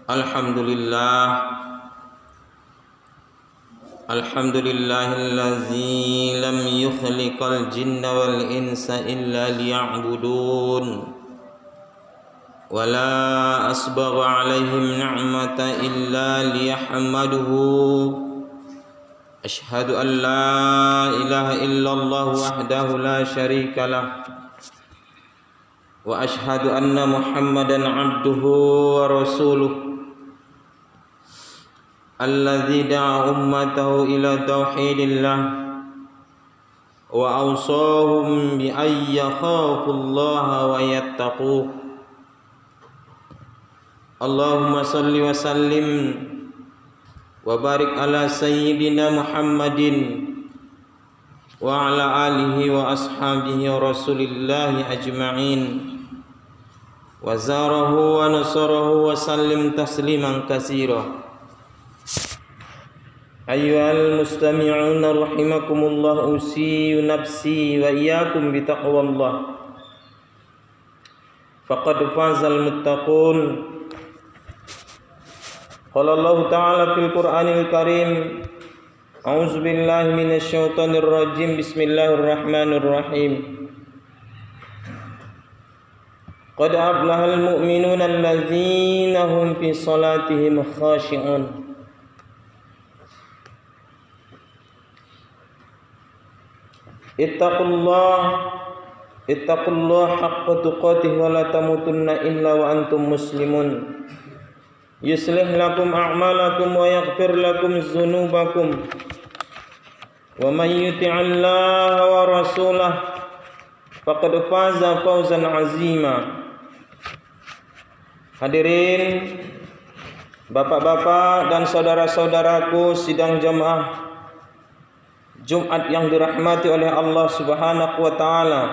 Alhamdulillah. Alhamdulillahillazi lam yukhliqal jinna wal insa illa liya'budun wa la asbagha alaihim ni'mata illa liyahmaduhu. Ashhadu an la ilaha illallah wahdahu la syarika lah wa ashhadu anna Muhammadan abduhu wa rasuluh alladzi da'a ummatahu ila tauhidillah wa awsahum bi ay yakhafullaha wa yattaquh. Allahumma salli wa sallim wa barik ala sayyidina Muhammadin wa ala alihi wa ashabihi wa rasulillahi ajma'in wa zarahu wa nasarahu wa sallim tasliman katsira. Ayyuhal mustami'un rahimakumullah, usiyu nafsi wa iyyakum bitaqwallah. Faqad fazal muttaqun. Qala Allah ta'ala fil Qur'anil Karim, a'udzu billahi minasy syaithanir rajim. Bismillahirrahmanirrahim. Qad aflahal mu'minuna allazina hum fi salatihim khashi'un. Ittaqullah haqqa tuqatih wa la tamutunna illa wa antum muslimun. Yuslih lakum a'malakum wa yaghfir lakum dzunubakum. Wa may yuti'allaha wa rasulahu faqad faza fawzan 'azima. Hadirin bapak-bapak dan saudara-saudaraku sidang jamaah Jumat yang dirahmati oleh Allah Subhanahu wa taala.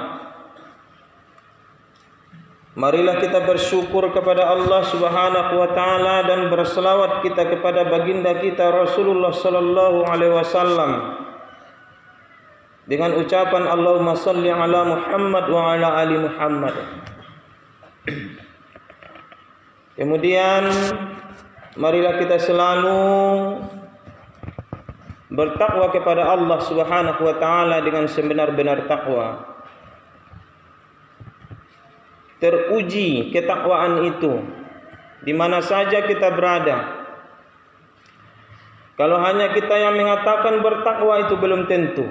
Marilah kita bersyukur kepada Allah Subhanahu wa taala dan berselawat kita kepada baginda kita Rasulullah sallallahu alaihi wasallam dengan ucapan Allahumma shalli ala Muhammad wa ala ali Muhammad. Kemudian marilah kita selalu bertakwa kepada Allah Subhanahu wa taala dengan sebenar-benar takwa. Teruji ketakwaan itu di mana saja kita berada. Kalau hanya kita yang mengatakan bertakwa itu belum tentu.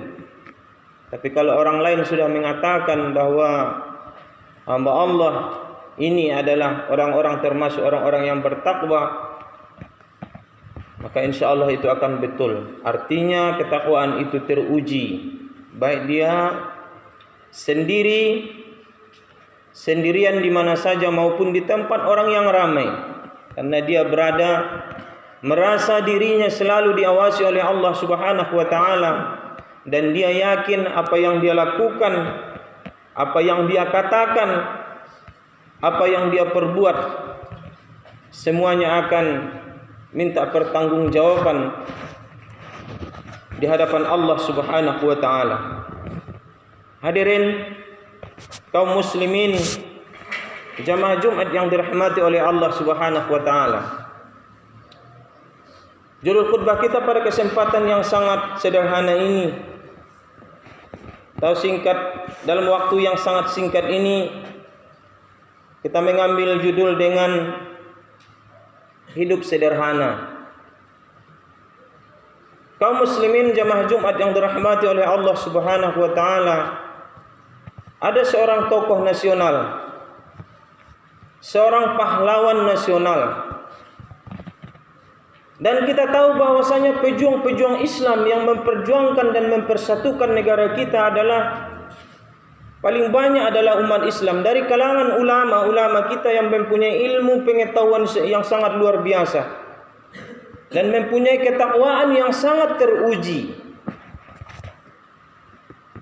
Tapi kalau orang lain sudah mengatakan bahwa hamba Allah ini adalah orang-orang termasuk orang-orang yang bertakwa, maka insya Allah itu akan betul. Artinya ketakwaan itu teruji, baik dia sendirian di mana saja maupun di tempat orang yang ramai, karena dia merasa dirinya selalu diawasi oleh Allah Subhanahu wa taala, dan dia yakin apa yang dia lakukan, apa yang dia katakan, apa yang dia perbuat, semuanya akan minta pertanggungjawaban di hadapan Allah Subhanahu wa taala. Hadirin kaum muslimin jamaah Jumat yang dirahmati oleh Allah Subhanahu wa taala. Judul khutbah kita pada kesempatan yang sangat sederhana ini, dalam waktu yang sangat singkat ini, kita mengambil judul dengan hidup sederhana. Kaum muslimin jamaah Jumat yang dirahmati oleh Allah Subhanahu wa taala, ada seorang tokoh nasional, seorang pahlawan nasional. Dan kita tahu bahwasanya pejuang-pejuang Islam yang memperjuangkan dan mempersatukan negara kita paling banyak adalah umat Islam dari kalangan ulama-ulama kita yang mempunyai ilmu pengetahuan yang sangat luar biasa dan mempunyai ketakwaan yang sangat teruji.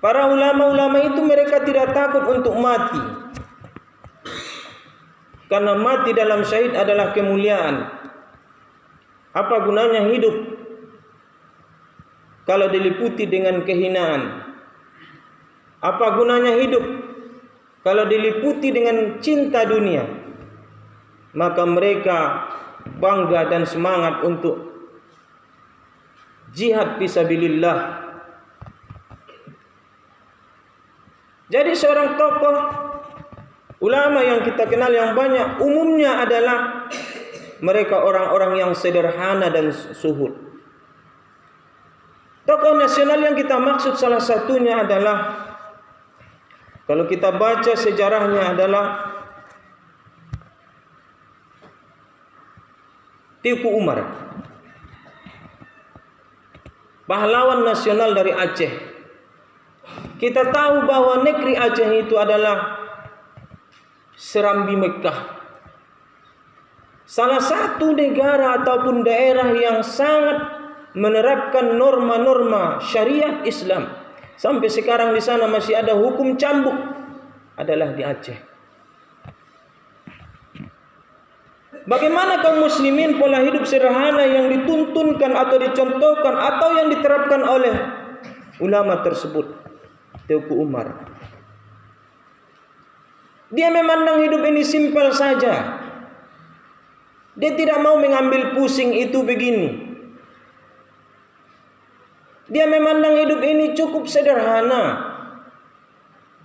Para ulama-ulama itu mereka tidak takut untuk mati, karena mati dalam syahid adalah kemuliaan. Apa gunanya hidup kalau diliputi dengan kehinaan? Apa gunanya hidup kalau diliputi dengan cinta dunia? Maka mereka bangga dan semangat untuk jihad fisabilillah. Jadi seorang tokoh ulama yang kita kenal yang banyak umumnya adalah mereka orang-orang yang sederhana dan zuhud. Tokoh nasional yang kita maksud salah satunya adalah, kalau kita baca sejarahnya, adalah Teuku Umar, pahlawan nasional dari Aceh. Kita tahu bahwa negeri Aceh itu adalah serambi Mekah, salah satu negara ataupun daerah yang sangat menerapkan norma-norma syariat Islam. Sampai sekarang di sana masih ada hukum cambuk, adalah di Aceh. Bagaimana kaum muslimin pola hidup sederhana yang dituntunkan atau dicontohkan atau yang diterapkan oleh ulama tersebut, Teuku Umar. Dia memandang hidup ini simpel saja. Dia tidak mau mengambil pusing itu begini. Dia memandang hidup ini cukup sederhana.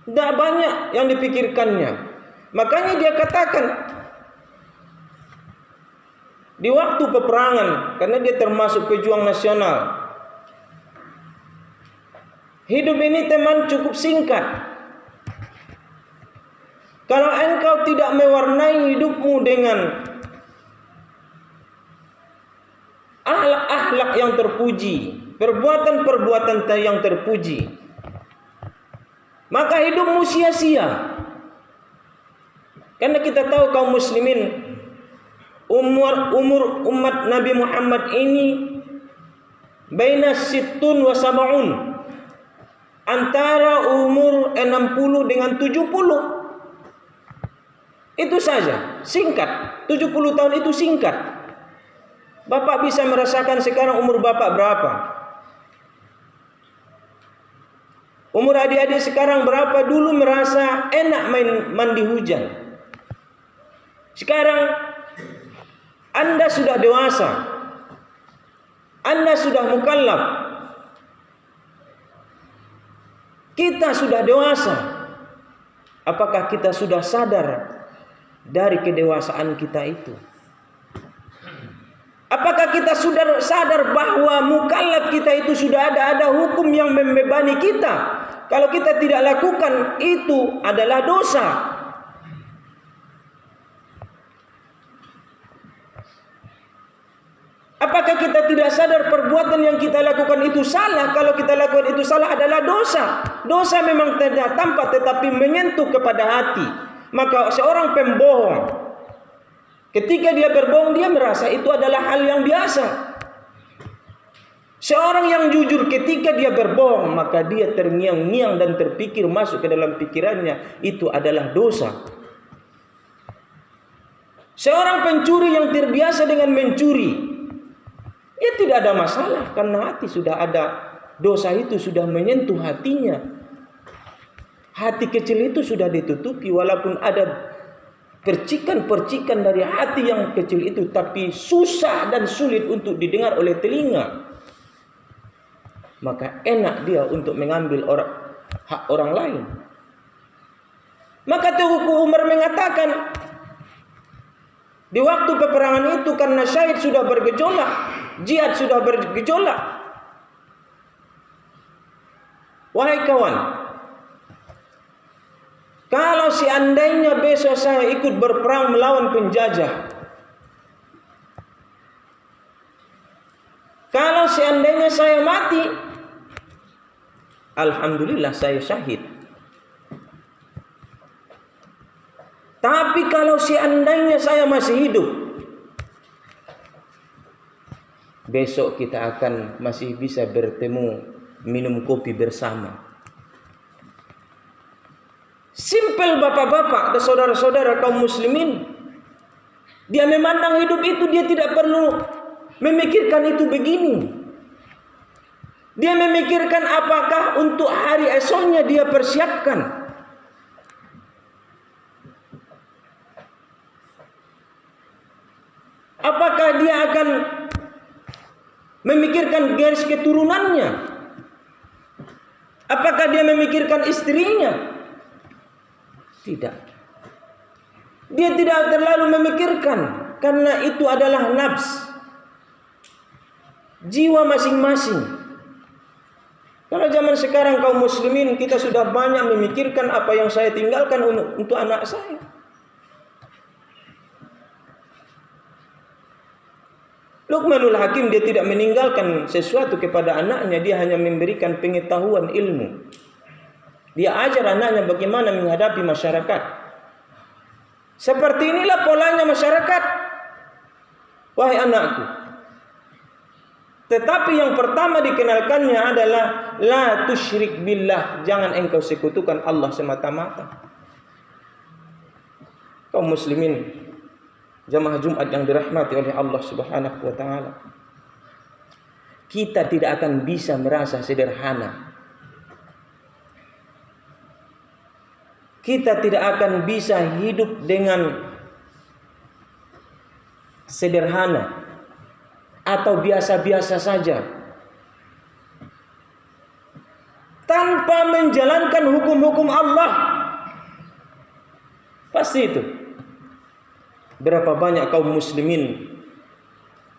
Tidak banyak yang dipikirkannya. Makanya dia katakan, di waktu peperangan, karena dia termasuk pejuang nasional, hidup ini teman cukup singkat. Kalau engkau tidak mewarnai hidupmu dengan akhlak yang terpuji, perbuatan-perbuatan yang terpuji, maka hidupmu sia-sia. Karena kita tahu kaum muslimin, umur umat Nabi Muhammad ini baina sittun wa sab'un, antara umur 60 dengan 70. Itu saja, singkat. 70 tahun itu singkat. Bapak bisa merasakan sekarang umur bapak berapa? Umur adik-adik sekarang berapa? Dulu merasa enak main mandi hujan. Sekarang Anda sudah dewasa, Anda sudah mukallaf, kita sudah dewasa. Apakah kita sudah sadar dari kedewasaan kita itu? Apakah kita sudah sadar bahwa mukallaf kita itu sudah ada hukum yang membebani kita? Kalau kita tidak lakukan, itu adalah dosa. Apakah kita tidak sadar perbuatan yang kita lakukan itu salah? Kalau kita lakukan itu salah adalah dosa. Dosa memang tidak tampak tetapi menyentuh kepada hati. Maka seorang pembohong, ketika dia berbohong, dia merasa itu adalah hal yang biasa. Seorang yang jujur ketika dia berbohong, maka dia terngiang-ngiang dan terpikir masuk ke dalam pikirannya, itu adalah dosa. Seorang pencuri yang terbiasa dengan mencuri, ya tidak ada masalah, karena hati sudah ada, dosa itu sudah menyentuh hatinya. Hati kecil itu sudah ditutupi, walaupun ada percikan-percikan dari hati yang kecil itu, tapi susah dan sulit untuk didengar oleh telinga. Maka enak dia untuk mengambil hak orang lain. Maka Teuku Umar mengatakan, di waktu peperangan itu karena syahid sudah bergejolak, jihad sudah bergejolak. Wahai kawan, kalau seandainya besok saya ikut berperang melawan penjajah, kalau seandainya saya mati, alhamdulillah saya syahid. Tapi kalau seandainya saya masih hidup, besok kita akan masih bisa bertemu, minum kopi bersama. Simpel bapak-bapak dan saudara-saudara kaum muslimin. Dia memandang hidup itu, dia tidak perlu memikirkan itu begini. Dia memikirkan apakah untuk hari esoknya dia persiapkan. Apakah dia akan memikirkan garis keturunannya? Apakah dia memikirkan istrinya? Tidak. Dia tidak terlalu memikirkan, karena itu adalah nafs, jiwa masing-masing. Kalau zaman sekarang kaum muslimin, kita sudah banyak memikirkan apa yang saya tinggalkan untuk anak saya. Luqmanul Hakim, dia tidak meninggalkan sesuatu kepada anaknya, dia hanya memberikan pengetahuan ilmu. Dia ajar anaknya bagaimana menghadapi masyarakat. Seperti inilah polanya masyarakat. Wahai anakku. Tetapi yang pertama dikenalkannya adalah la tusyrik billah, jangan engkau sekutukan Allah semata-mata. Kaum muslimin, jamaah Jumat yang dirahmati oleh Allah Subhanahu wa taala. Kita tidak akan bisa merasa sederhana. Kita tidak akan bisa hidup dengan sederhana atau biasa-biasa saja tanpa menjalankan hukum-hukum Allah. Pasti itu. Berapa banyak kaum muslimin,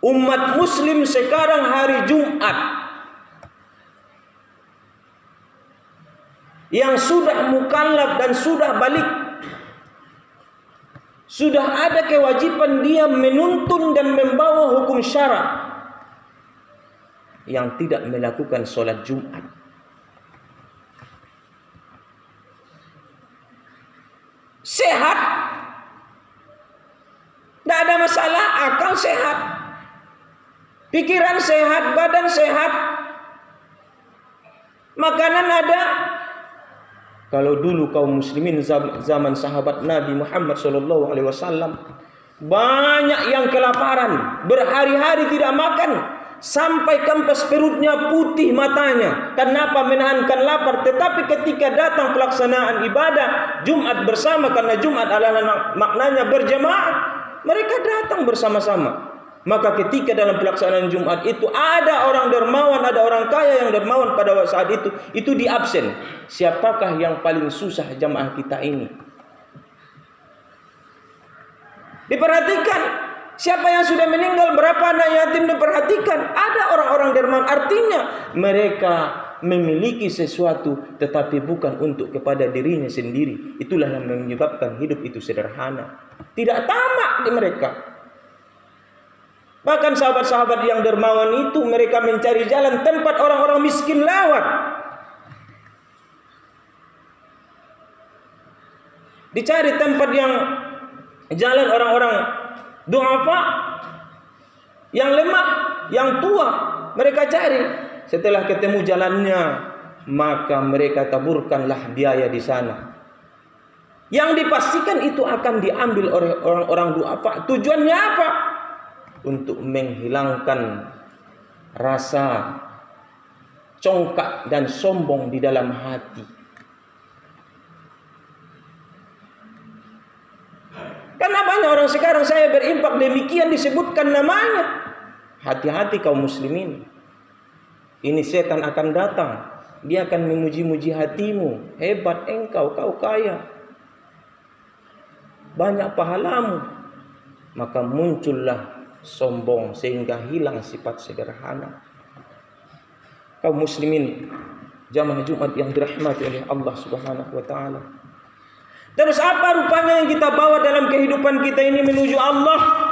umat muslim sekarang hari Jumat yang sudah mukallaf dan sudah balik, sudah ada kewajiban dia menuntun dan membawa hukum syara, yang tidak melakukan sholat Jumat. Sehat, tidak ada masalah, akal sehat, pikiran sehat, badan sehat, makanan ada. Kalau dulu kaum muslimin zaman sahabat Nabi Muhammad SAW, banyak yang kelaparan, berhari-hari tidak makan, sampai kampas perutnya, putih matanya. Kenapa? Menahankan lapar. Tetapi ketika datang pelaksanaan ibadah Jumat bersama, karena Jumat adalah maknanya berjamaah, mereka datang bersama-sama. Maka ketika dalam pelaksanaan Jumat itu ada orang dermawan, ada orang kaya yang dermawan pada saat itu diabsen. Siapakah yang paling susah jamaah kita ini? Diperhatikan siapa yang sudah meninggal, berapa anak yatim diperhatikan. Ada orang-orang dermawan, artinya mereka memiliki sesuatu tetapi bukan untuk kepada dirinya sendiri. Itulah yang menyebabkan hidup itu sederhana, tidak tamak di mereka. Bahkan sahabat-sahabat yang dermawan itu, mereka mencari jalan tempat orang-orang miskin lewat. Dicari tempat yang jalan orang-orang du'afa, yang lemah, yang tua, mereka cari. Setelah ketemu jalannya, maka mereka taburkanlah biaya di sana. Yang dipastikan itu akan diambil oleh orang-orang du'afa. Tujuannya apa? Untuk menghilangkan rasa congkak dan sombong di dalam hati. Karena banyak orang sekarang, saya berimpak demikian disebutkan namanya. Hati-hati kaum muslimin. Ini setan akan datang. Dia akan memuji-muji hatimu. Hebat engkau, kau kaya, banyak pahalamu. Maka muncullah sombong sehingga hilang sifat sederhana. Kaum muslimin, jamaah Jumat yang dirahmati oleh Allah Subhanahu wa taala. Terus apa rupanya yang kita bawa dalam kehidupan kita ini menuju Allah?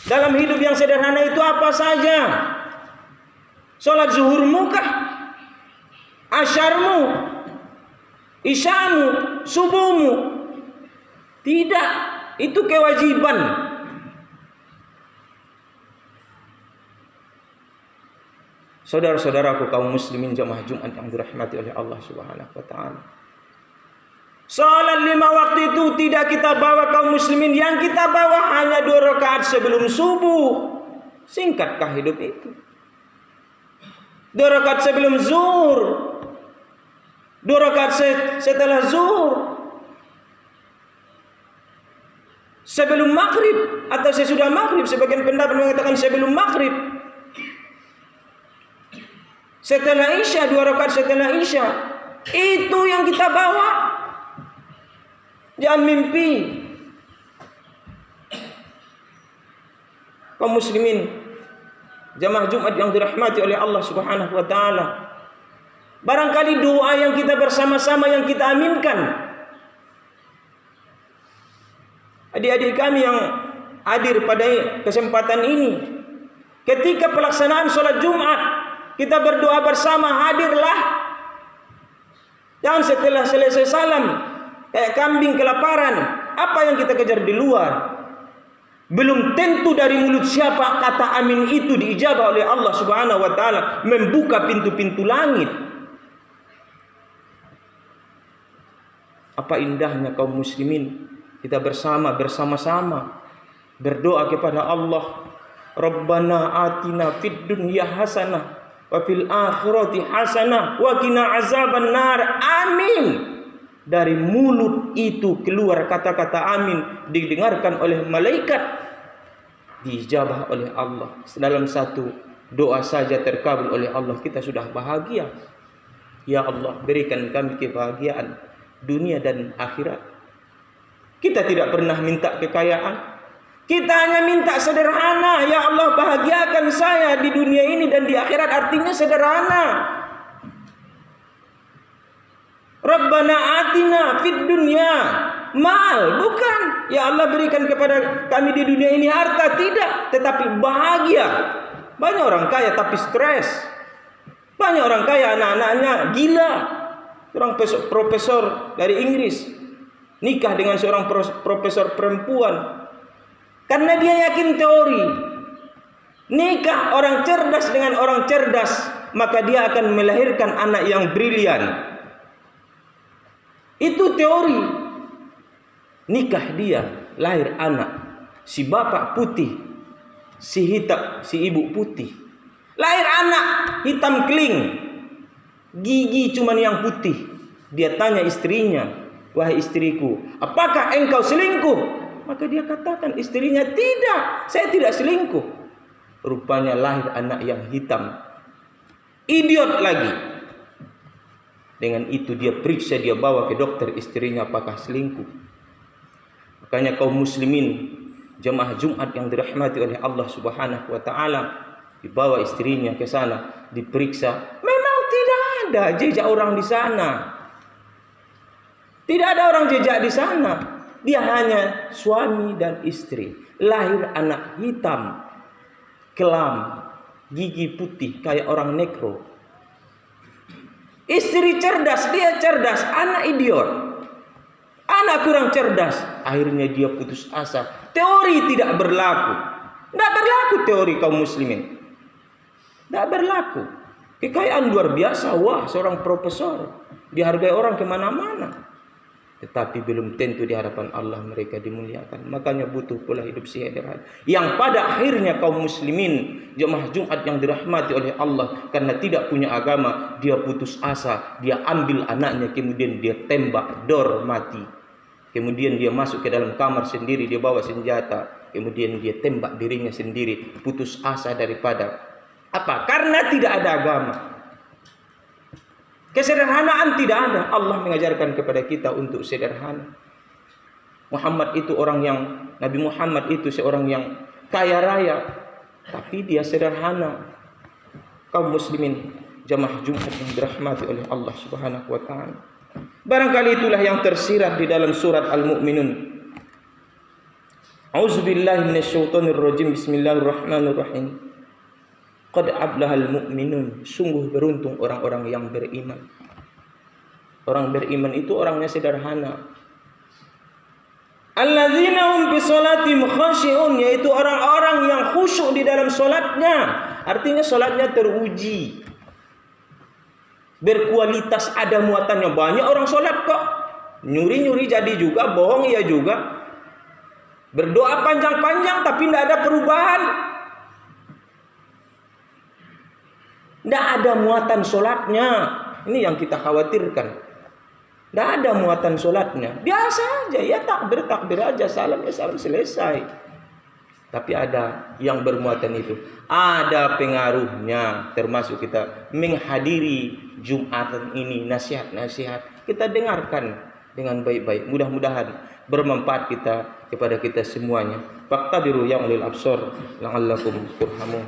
Dalam hidup yang sederhana itu apa saja? Salat zuhurmu kah? Asyarmu? Isyamu? Subuhmu? Tidak, itu kewajiban. Saudara-saudaraku kaum muslimin jamaah Jumat yang dirahmati oleh Allah Subhanahu wa taala. Salat 5 waktu itu tidak kita bawa kaum muslimin, yang kita bawa hanya 2 rakaat sebelum subuh. Singkatkah hidup itu? 2 rakaat sebelum zuhur, 2 rakaat setelah zuhur. sebelum maghrib atau sesudah maghrib. Sebagian pendapat mengatakan sebelum maghrib. Setelah isya, 2 rakaat setelah isya. Itu yang kita bawa. Jangan mimpi. Kaum muslimin, jamaah Jumat yang dirahmati oleh Allah Subhanahu wa taala. Barangkali doa yang kita bersama-sama yang kita aminkan. Adik-adik kami yang hadir pada kesempatan ini, ketika pelaksanaan sholat Jumat, kita berdoa bersama, hadirlah. Jangan setelah selesai salam kayak kambing kelaparan. Apa yang kita kejar di luar? Belum tentu dari mulut siapa kata amin itu diijabah oleh Allah Subhanahu wa taala, membuka pintu-pintu langit. Apa indahnya kaum muslimin, kita bersama-sama berdoa kepada Allah. Rabbana atina fid dunya hasanah wa fil akhirati hasanah wa qina azaban nar. Amin. Dari mulut itu keluar kata-kata amin, didengarkan oleh malaikat, diijabah oleh Allah. Dalam satu doa saja terkabul oleh Allah, kita sudah bahagia. Ya Allah, berikan kami kebahagiaan dunia dan akhirat. Kita tidak pernah minta kekayaan, kita hanya minta sederhana. Ya Allah, bahagiakan saya di dunia ini dan di akhirat. Artinya sederhana. Rabbana atina fid dunya mal, bukan ya Allah berikan kepada kami di dunia ini harta, tidak, tetapi bahagia. Banyak orang kaya tapi stres. Banyak orang kaya anak-anaknya gila. Seorang profesor dari Inggris nikah dengan seorang profesor perempuan karena dia yakin teori. Nikah orang cerdas dengan orang cerdas, maka dia akan melahirkan anak yang brilian. Itu teori. Nikah dia, lahir anak, si bapak putih, si hitam, si ibu putih. Lahir anak hitam keling, gigi cuman yang putih. Dia tanya istrinya, wahai istriku, apakah engkau selingkuh? Maka dia katakan istrinya, tidak, saya tidak selingkuh. Rupanya lahir anak yang hitam, idiot lagi. Dengan itu dia periksa, dia bawa ke dokter istrinya apakah selingkuh. Makanya kaum muslimin, jemaah Jumat yang dirahmati oleh Allah Subhanahu wa taala, dibawa istrinya ke sana, diperiksa. Memang tidak ada jejak orang di sana. Tidak ada orang jejak di sana. Dia hanya suami dan istri. Lahir anak hitam, kelam, gigi putih kayak orang nekro. Istri cerdas, dia cerdas, anak idiot. Anak kurang cerdas. Akhirnya dia putus asa. Teori tidak berlaku. Tidak berlaku teori kaum muslimin. Tidak berlaku. Kekayaan luar biasa. Wah, seorang profesor dihargai orang kemana-mana. Tetapi belum tentu di hadapan Allah mereka dimuliakan. Makanya butuh pula hidup sederhana, yang pada akhirnya kaum muslimin, jemaah Jumat yang dirahmati oleh Allah, karena tidak punya agama, dia putus asa, dia ambil anaknya, kemudian dia tembak, dor, mati. Kemudian dia masuk ke dalam kamar sendiri, dia bawa senjata, kemudian dia tembak dirinya sendiri, putus asa daripada apa? Karena tidak ada agama. Kesederhanaan tidak ada. Allah mengajarkan kepada kita untuk sederhana. Nabi Muhammad itu seorang yang kaya raya, tapi dia sederhana. Kaum muslimin, jamaah Jumat yang dirahmati oleh Allah Subhanahu wa taala. Barangkali itulah yang tersirat di dalam surat Al-Mu'minun. A'udzubillahi minasyaitonir rajim. Bismillahirrahmanirrahim. Qad aflahal mu'minun, sungguh beruntung orang-orang yang beriman. Orang beriman itu orangnya sederhana. Alladzina hum fi sholatihim khashi'un, yaitu orang-orang yang khusyuk di dalam salatnya. Artinya salatnya teruji, berkualitas, ada muatannya. Banyak orang salat kok nyuri-nyuri jadi juga, bohong iya juga, berdoa panjang-panjang tapi tidak ada perubahan. Tidak ada muatan sholatnya. Ini yang kita khawatirkan. Tidak ada muatan solatnya. Biasa aja, ya takbir aja, salam ya salam, selesai. Tapi ada yang bermuatan itu. Ada pengaruhnya, termasuk kita menghadiri Jumatan ini, nasihat-nasihat. Kita dengarkan dengan baik-baik. Mudah-mudahan bermanfaat kepada kita semuanya. Faqtabiru ya ulil absar la'allakum turhamun.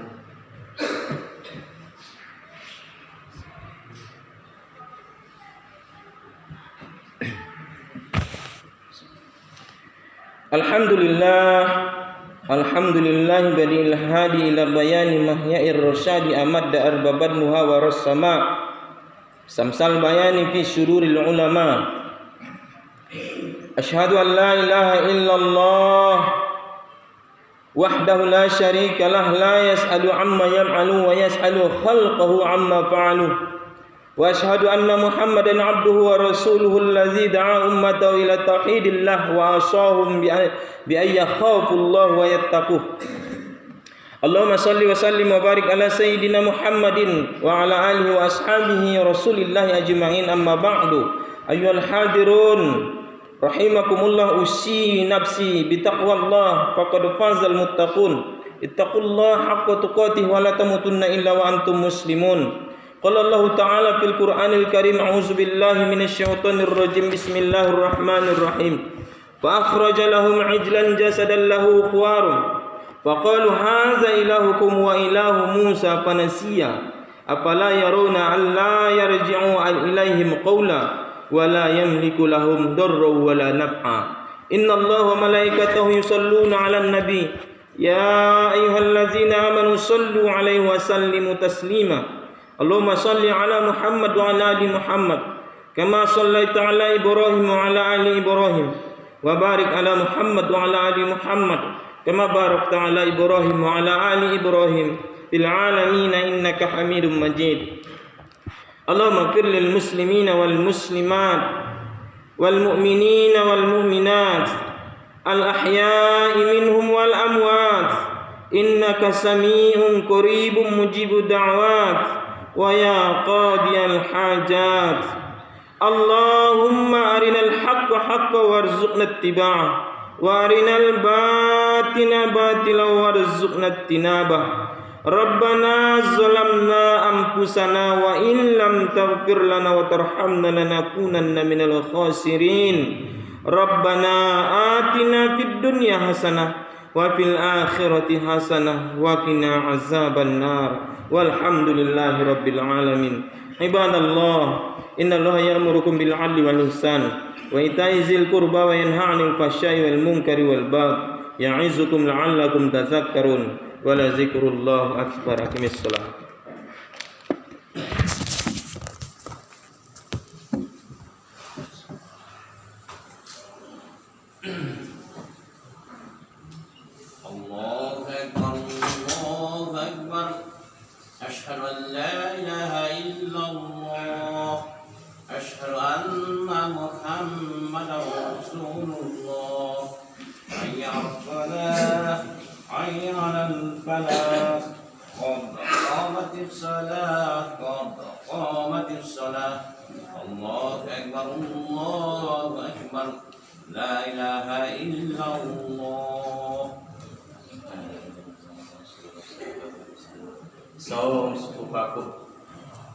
Alhamdulillah badi'il hadi ila bayani mahya'ir rasyadi amadda arbaban nuha wa rassama samsal bayani fi syururil ulama. Asyhadu an la ilaha illallah wahdahu la syarika lah la yas'alu amma yam'alu wa yas'alu khalqahu amma fa'alu. Wa asyhadu anna Muhammadan abduhu wa rasuluhu allazi da'a ummatahu ila tauhidillah wa asahum bi ayya khafullah wa yattaquh. Allahumma salli wa sallim wa barik ala sayyidina Muhammadin wa ala alihi wa ashabihi rasulillahi ajma'in, amma ba'du. Ayyuhal hadirun rahimakumullah, usi nafsi bitaqwallah faqad fazal muttaqun. Ittaqullaha haqqa tuqatih wa la tamutunna illa wa antum muslimun. Qala Allah Ta'ala fil Qur'anil Karim, a'udzu billahi minasyaitonir rajim, bismillahirrahmanirrahim. Fa akhraja lahum 'ijlan jasadan lahu khuwarum faqalu hadza ilahukum wa ilahu Musa fanasiya afala yarawna an la yarji'u ilaihim qawla wa la yamliku lahum darran wa la naf'a. Inna Allaha wa malaikatahu yusalluna 'alan nabi ya ayyuhallazina amanu sallu 'alaihi wa sallimu taslima. Allahumma salli ala Muhammad wa ala ali Muhammad kama sallaita ala Ibrahim wa ala ali Ibrahim wa barik ala Muhammad wa ala ali Muhammad kama barakta ala Ibrahim wa ala ali Ibrahim fil alamin innaka Hamidum Majid. Allahumma ighfir lil muslimina wal muslimat wal mu'minina wal mu'minat al ahya'i minhum wal amwat innaka sami'un qaribun mujibud da'wat wa ya qadiyal hajat. Allahumma arinal haqqa haqqan warzuqna ittiba'ah wa arinal batina batilan warzuqna ijtinabah. Rabbana zalamna anfusana wa in lam taghfir lana wa tarhamna lanakunanna minal khasirin. Rabbana atina fid dunya hasanah wa fil akhirati hasanah wa qina azaban nar. Walhamdulillahi rabbil alamin. Ibadallah, innallaha ya'murukum bil 'adli wal ihsan wa ita'i dzil qurba wa yanha 'anil fahsya'i wal munkari wal baghi ya'izukum la'allakum tadhakkarun. Wa la zikrullah akbar. Aqimis shalah. Allahu akbar, Allahu akbar. Asyhadu an la ilaha illallah, asyhadu anna Muhammadar Rasulullah. Hayya 'alal falah, hayya 'alal falah. Qad qamatis salah, qad qamatis salah. Allahu akbar, Allahu akbar. La ilaha illallah. Saum suku baku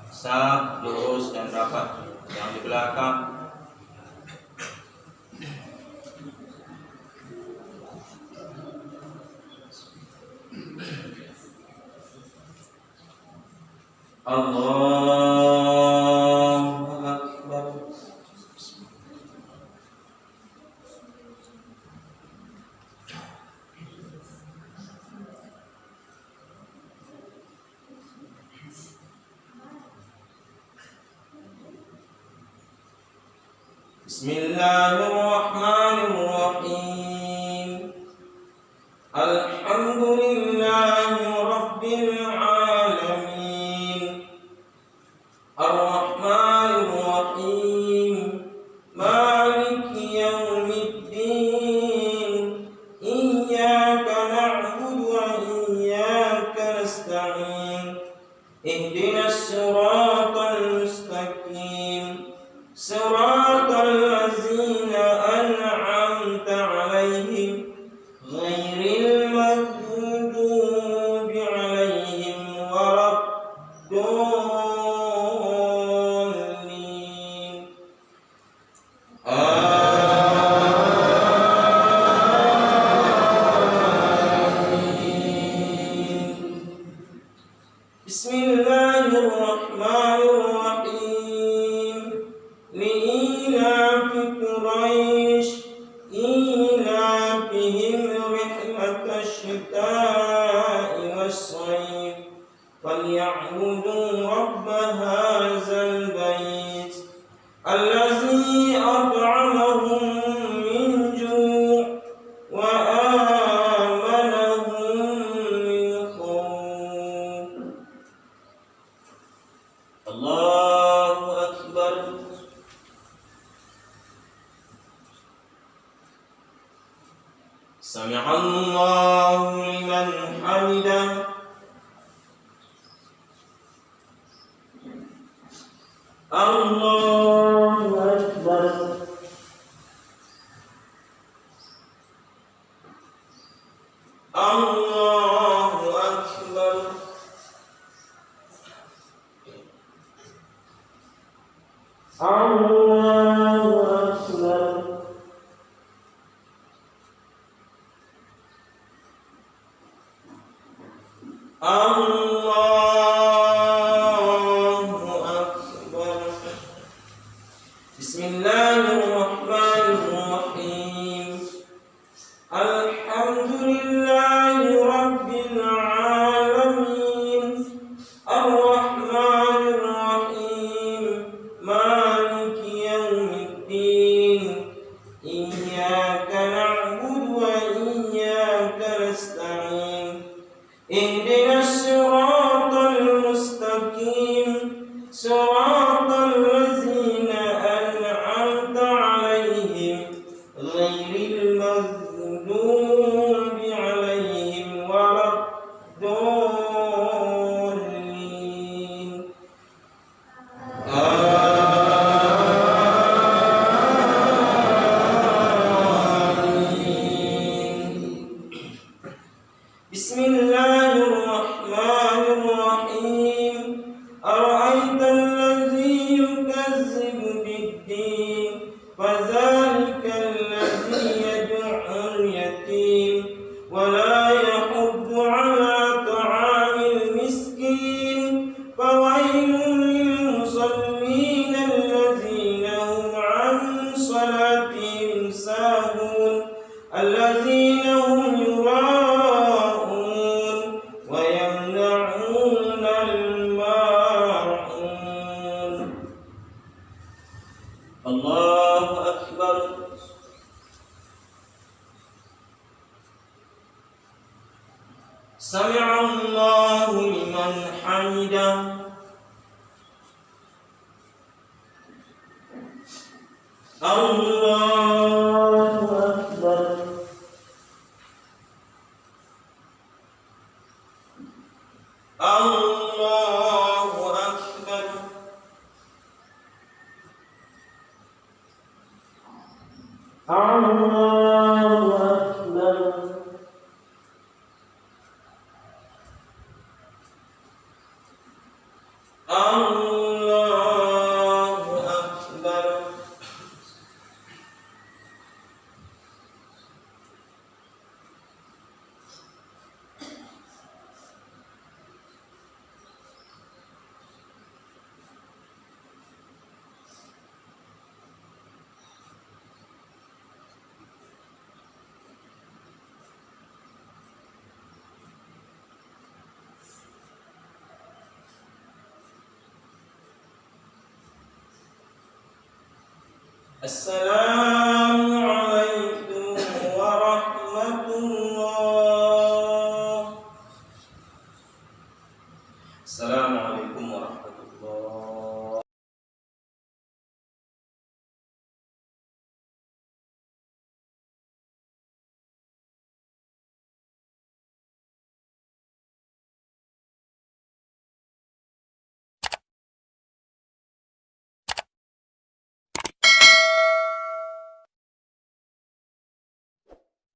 sah, lurus dan rapat. Yang di belakang Allahu Akbar. Bismillahirrahmanirrahim. Alhamdulillahi rabbil alamin. Ar-Rahmanir-Rahim. Maliki yaumiddin. Iyyaka na'budu wa iyyaka nasta'in. Ihdinas siratal mustaqim. Siratal قريش إيلافهم رحلة الشتاء والصيف فليعبدوا رب هذا البيت الذي أطعمهم من جوع وآمنهم من خوف. الله أكبر. سمع الله لمن حمده. الله أكبر. الله أكبر. الله أكبر. الله أكبر. بسم الله الرحمن الرحيم. الحمد لله رب العالمين الرحمن الرحيم مالك يوم الدين إياك نعبد وإياك نستعين اهدنا الصراط المستقيم صراط الذين أنعمت عليهم غير المغضوب عليهم ولا الضالين. آمين. بسم الله الرحمن الرحيم. أرأيت الذي يكذب بالدين فذلك الذي يدعو اليتيم ولا يحض على طعام المسكين فويل للمصلين الذين هم عن صلاتهم ساهون الذين هم يراءون ويمنعون الماعون. الله أكبر. سمع الله لمن حمده. الله أكبر. الله أكبر. الله أكبر. الله أكبر. السلام